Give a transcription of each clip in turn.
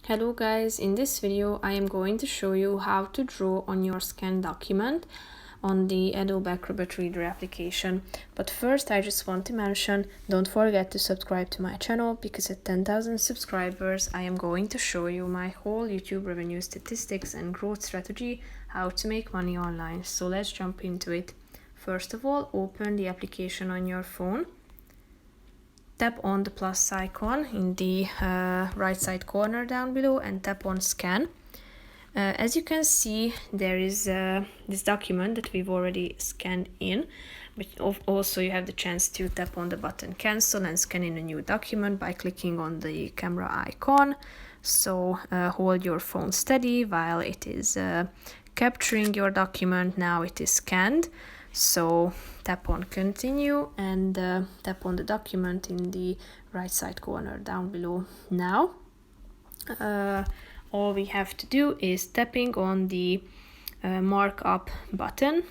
Hello guys, in this video I am going to show you how to draw on your scanned document on the Adobe Acrobat Reader application. But first I just want to mention, don't forget to subscribe to my channel, because at 10,000 subscribers I am going to show you my whole YouTube revenue statistics and growth strategy, how to make money online. So let's jump into it. First of all, open the application on your phone. Tap on the plus icon in the right side corner down below and tap on scan. As you can see, there is this document that we've already scanned in, but also you have the chance to tap on the button cancel and scan in a new document by clicking on the camera icon. So hold your phone steady while it is capturing your document. Now it is scanned. So tap on continue and tap on the document in the right side corner down below. Now all we have to do is tapping on the markup button,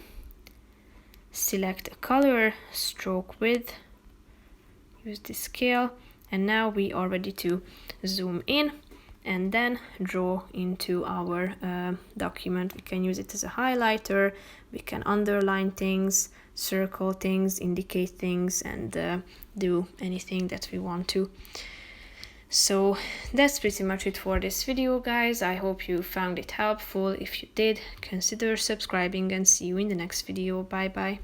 select a color, stroke width, use the scale, and now we are ready to zoom in and then draw into our document. We can use it as a highlighter, we can underline things, circle things, indicate things, and do anything that we want to. So that's pretty much it for this video, guys. I hope you found it helpful. If you did, consider subscribing and see you in the next video. Bye bye.